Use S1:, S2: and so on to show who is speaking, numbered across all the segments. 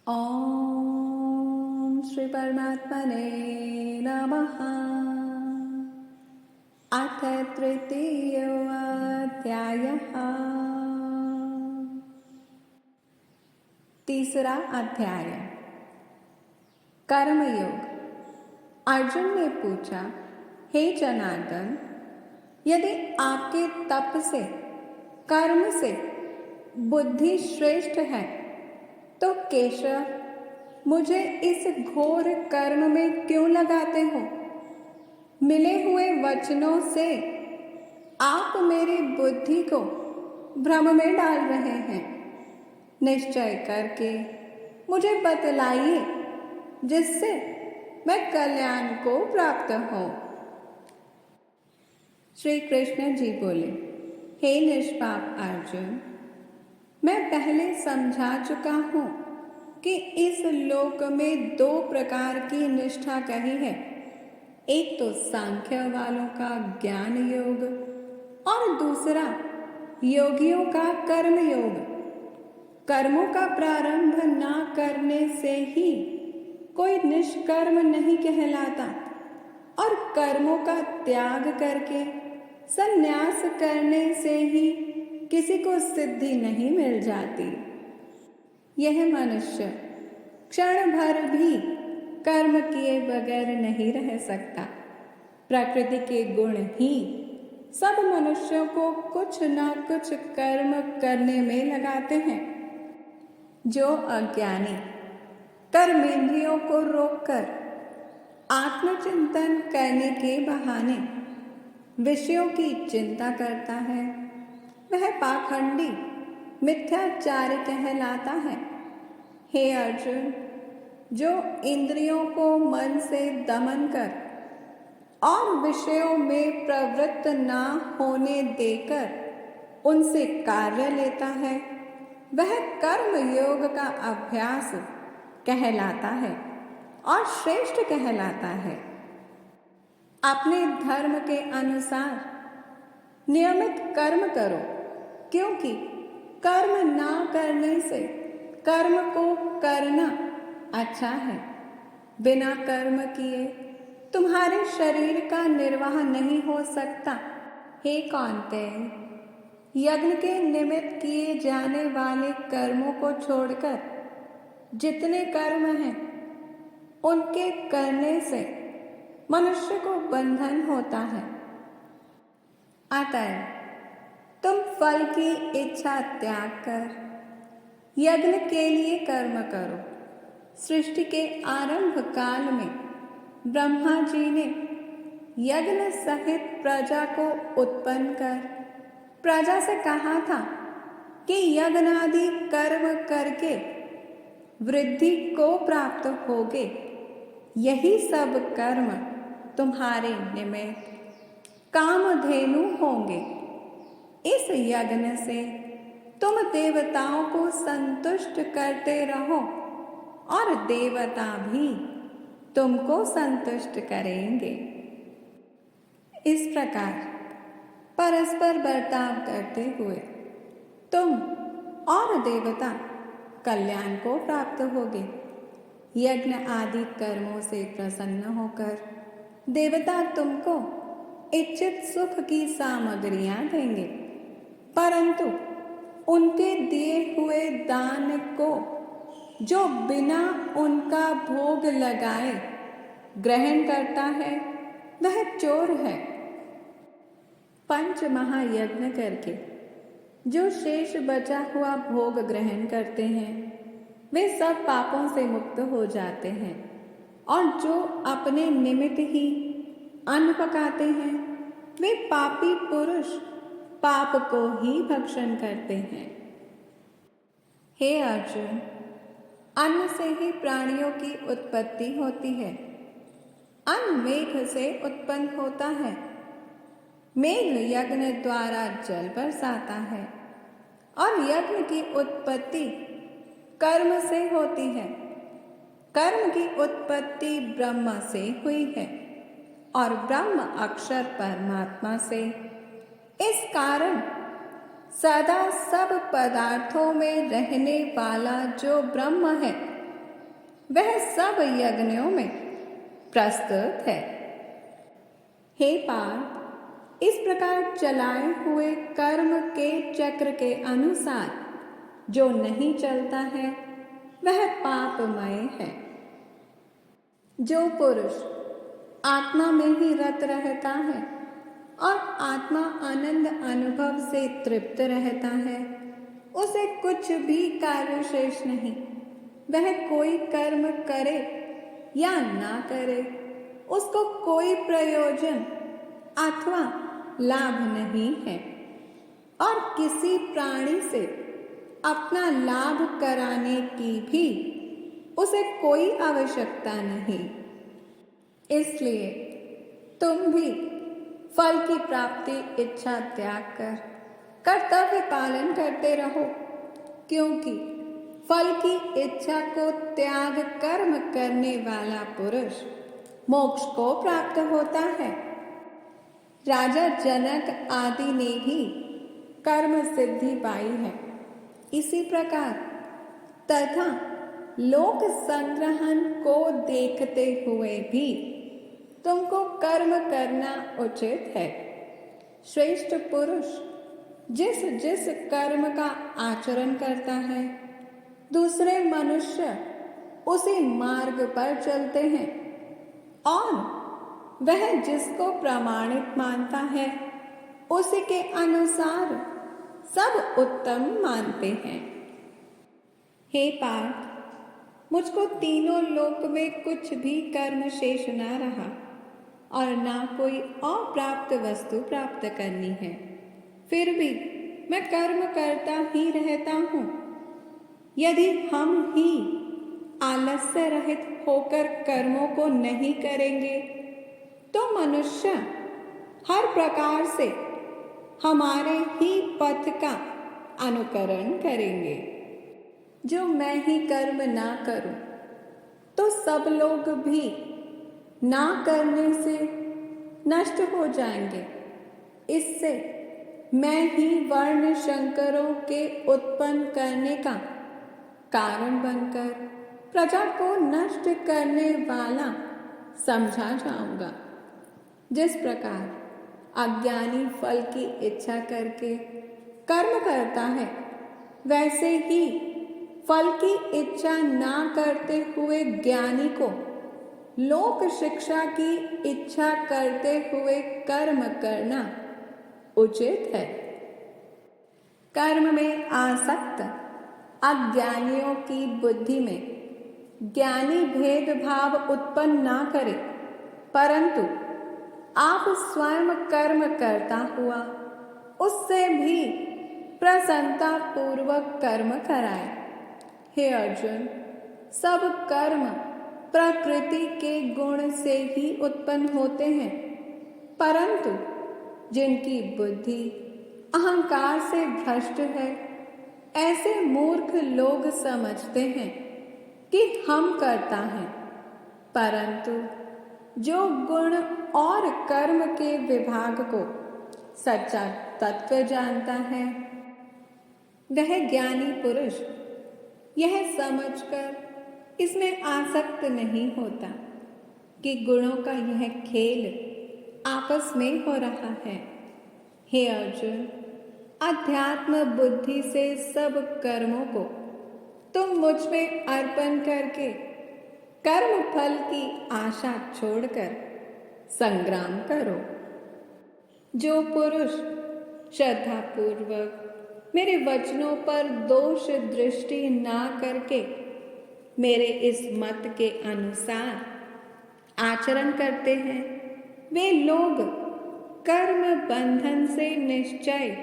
S1: ओम श्री परमात्मने नमः। अथ तृतीयोऽध्यायः। तीसरा अध्याय, कर्मयोग। अर्जुन ने पूछा, हे जनार्दन, यदि आपके तप से, कर्म से बुद्धि श्रेष्ठ है तो केशव मुझे इस घोर कर्म में क्यों लगाते हो? मिले हुए वचनों से आप मेरी बुद्धि को भ्रम में डाल रहे हैं। निश्चय करके मुझे बतलाइए जिससे मैं कल्याण को प्राप्त हूँ। श्री कृष्ण जी बोले, हे निष्पाप अर्जुन, मैं पहले समझा चुका हूँ कि इस लोक में दो प्रकार की निष्ठा कही है। एक तो सांख्य वालों का ज्ञान योग और दूसरा योगियों का कर्म योग। कर्मों का प्रारंभ ना करने से ही कोई निष्कर्म नहीं कहलाता और कर्मों का त्याग करके संन्यास करने से ही किसी को सिद्धि नहीं मिल जाती। यह मनुष्य क्षण भर भी कर्म किए बगैर नहीं रह सकता। प्रकृति के गुण ही सब मनुष्यों को कुछ ना कुछ कर्म करने में लगाते हैं। जो अज्ञानी कर्मेंद्रियों को रोककर आत्मचिंतन करने के बहाने विषयों की चिंता करता है, वह पाखंडी मिथ्याचारी कहलाता है। हे अर्जुन, जो इंद्रियों को मन से दमन कर और विषयों में प्रवृत्त ना होने देकर उनसे कार्य लेता है, वह कर्म योग का अभ्यास कहलाता है और श्रेष्ठ कहलाता है। अपने धर्म के अनुसार नियमित कर्म करो, क्योंकि कर्म ना करने से कर्म को करना अच्छा है। बिना कर्म किए तुम्हारे शरीर का निर्वाह नहीं हो सकता। हे कौन्तेय, यज्ञ के निमित्त किए जाने वाले कर्मों को छोड़कर जितने कर्म हैं उनके करने से मनुष्य को बंधन होता है। अतः तुम फल की इच्छा त्याग कर यज्ञ के लिए कर्म करो। सृष्टि के आरंभ काल में ब्रह्मा जी ने यज्ञ सहित प्रजा को उत्पन्न कर प्रजा से कहा था कि यज्ञादि कर्म करके वृद्धि को प्राप्त होगे। यही सब कर्म तुम्हारे निमित्त कामधेनु होंगे। इस यज्ञ से तुम देवताओं को संतुष्ट करते रहो और देवता भी तुमको संतुष्ट करेंगे। इस प्रकार परस्पर बर्ताव करते हुए तुम और देवता कल्याण को प्राप्त होगे। यज्ञ आदि कर्मों से प्रसन्न होकर देवता तुमको इच्छित सुख की सामग्रियां देंगे, परंतु उनके दिए हुए दान को जो बिना उनका भोग लगाए ग्रहण करता है वह चोर है। पंच महायज्ञ करके जो शेष बचा हुआ भोग ग्रहण करते हैं वे सब पापों से मुक्त हो जाते हैं, और जो अपने निमित्त ही अन्न पकाते हैं वे पापी पुरुष पाप को ही भक्षण करते हैं। हे अर्जुन, अन्न से ही प्राणियों की उत्पत्ति होती है। अन्न मेघ से उत्पन्न होता है। मेघ यज्ञ द्वारा जल बरसाता है और यज्ञ की उत्पत्ति कर्म से होती है। कर्म की उत्पत्ति ब्रह्म से हुई है और ब्रह्म अक्षर परमात्मा से। इस कारण सदा सब पदार्थों में रहने वाला जो ब्रह्म है वह सब यज्ञों में प्रस्तुत है। हे पार्थ, इस प्रकार चलाए हुए कर्म के चक्र के अनुसार जो नहीं चलता है वह पापमय है। जो पुरुष आत्मा में ही रत रहता है और आत्मा आनंद अनुभव से तृप्त रहता है, उसे कुछ भी कार्य शेष नहीं। वह कोई कर्म करे या ना करे, उसको कोई प्रयोजन अथवा लाभ नहीं है और किसी प्राणी से अपना लाभ कराने की भी उसे कोई आवश्यकता नहीं। इसलिए तुम भी फल की प्राप्ति इच्छा त्याग कर कर्तव्य पालन करते रहो, क्योंकि फल की इच्छा को त्याग कर्म करने वाला पुरुष मोक्ष को प्राप्त होता है। राजा जनक आदि ने भी कर्म सिद्धि पाई है। इसी प्रकार तथा लोक संग्रहण को देखते हुए भी तुमको कर्म करना उचित है। श्रेष्ठ पुरुष जिस जिस कर्म का आचरण करता है, दूसरे मनुष्य उसी मार्ग पर चलते हैं और वह जिसको प्रमाणित मानता है उसी के अनुसार सब उत्तम मानते हैं। हे पार्थ, मुझको तीनों लोक में कुछ भी कर्म शेष ना रहा और ना कोई अप्राप्त वस्तु प्राप्त करनी है, फिर भी मैं कर्म करता ही रहता हूँ। यदि हम ही आलस्य रहित होकर कर्मों को नहीं करेंगे तो मनुष्य हर प्रकार से हमारे ही पथ का अनुकरण करेंगे। जो मैं ही कर्म ना करूं तो सब लोग भी ना करने से नष्ट हो जाएंगे। इससे मैं ही वर्ण शंकरों के उत्पन्न करने का कारण बनकर प्रजा को नष्ट करने वाला समझा जाऊंगा। जिस प्रकार अज्ञानी फल की इच्छा करके कर्म करता है, वैसे ही फल की इच्छा ना करते हुए ज्ञानी को लोक शिक्षा की इच्छा करते हुए कर्म करना उचित है। कर्म में आसक्त अज्ञानियों की बुद्धि में ज्ञानी भेदभाव उत्पन्न ना करे, परंतु आप स्वयं कर्म करता हुआ उससे भी प्रसन्नता पूर्वक कर्म कराए। हे अर्जुन, सब कर्म प्रकृति के गुण से ही उत्पन्न होते हैं, परंतु जिनकी बुद्धि अहंकार से भ्रष्ट है, ऐसे मूर्ख लोग समझते हैं कि हम करता हैं, परंतु जो गुण और कर्म के विभाग को सच्चा तत्व जानता है, वह ज्ञानी पुरुष यह समझकर इसमें आसक्त नहीं होता कि गुणों का यह खेल आपस में हो रहा है। हे अर्जुन, अध्यात्म बुद्धि से सब कर्मों को तुम मुझ में अर्पण करके कर्म फल की आशा छोड़कर संग्राम करो। जो पुरुष श्रद्धापूर्वक मेरे वचनों पर दोष दृष्टि ना करके मेरे इस मत के अनुसार आचरण करते हैं, वे लोग कर्म बंधन से निश्चय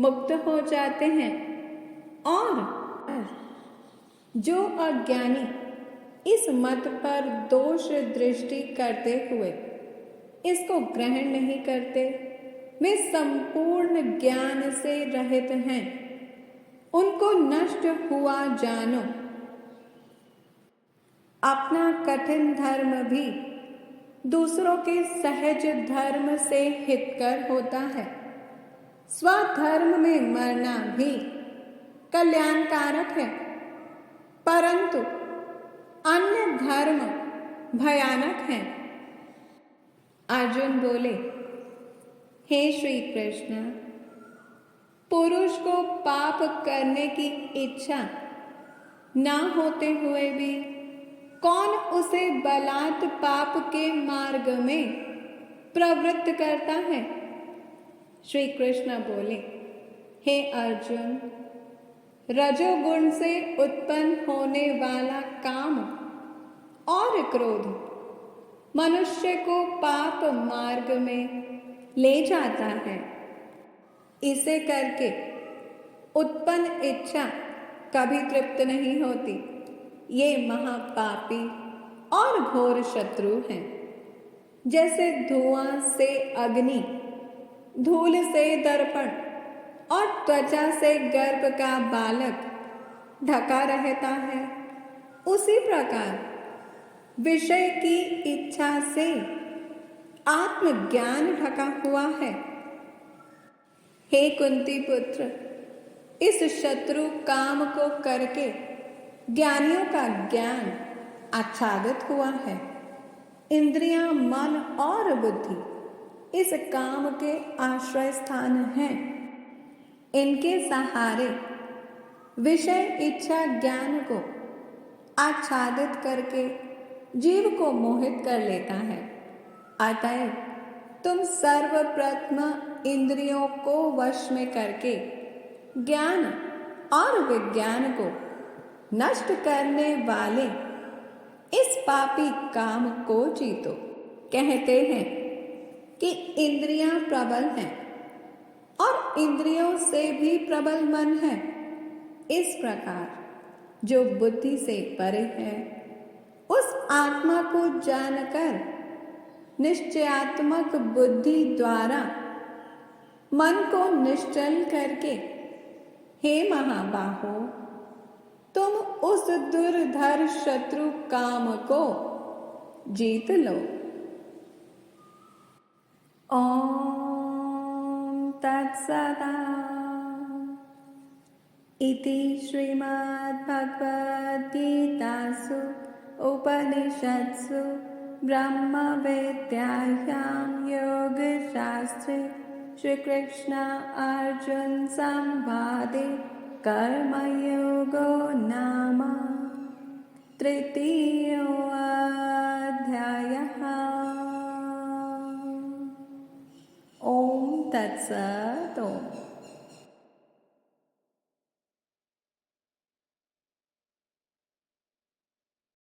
S1: मुक्त हो जाते हैं। और जो अज्ञानी इस मत पर दोष दृष्टि करते हुए इसको ग्रहण नहीं करते, वे संपूर्ण ज्ञान से रहित हैं। उनको नष्ट हुआ जानो। अपना कठिन धर्म भी दूसरों के सहज धर्म से हितकर होता है। स्वधर्म में मरना भी कल्याणकारक है, परंतु अन्य धर्म भयानक हैं। अर्जुन बोले, हे श्री कृष्ण, पुरुष को पाप करने की इच्छा ना होते हुए भी कौन उसे बलात् पाप के मार्ग में प्रवृत्त करता है? श्री कृष्ण बोले, हे अर्जुन, रजोगुण से उत्पन्न होने वाला काम और क्रोध मनुष्य को पाप मार्ग में ले जाता है। इसे करके उत्पन्न इच्छा कभी तृप्त नहीं होती। ये महापापी और घोर शत्रु हैं। जैसे धुआं से अग्नि, धूल से दर्पण और त्वचा से गर्भ का बालक ढका रहता है, उसी प्रकार विषय की इच्छा से आत्मज्ञान ढका हुआ है। हे कुंती पुत्र, इस शत्रु काम को करके ज्ञानियों का ज्ञान आच्छादित हुआ है। इंद्रियां, मन और बुद्धि इस काम के आश्रय स्थान हैं। इनके सहारे विषय इच्छा ज्ञान को आच्छादित करके जीव को मोहित कर लेता है। अतएव तुम सर्वप्रथम इंद्रियों को वश में करके ज्ञान और विज्ञान को नष्ट करने वाले इस पापी काम को जीतो। कहते हैं कि इंद्रियां प्रबल हैं और इंद्रियों से भी प्रबल मन है। इस प्रकार जो बुद्धि से परे है, उस आत्मा को जानकर निश्चयात्मक बुद्धि द्वारा मन को निश्चल करके, हे महाबाहो, तुम उस दुर्धर शत्रु काम को जीत लो। ओम तत्सदा। इति श्रीमद् भगवद गीतासु उपनिषत्सु ब्रह्म विद्यायां योगशास्त्रे श्रीकृष्ण अर्जुन संवादे कर्मयोगो नाम तृतीयो अध्यायः। ओम तत्सत्।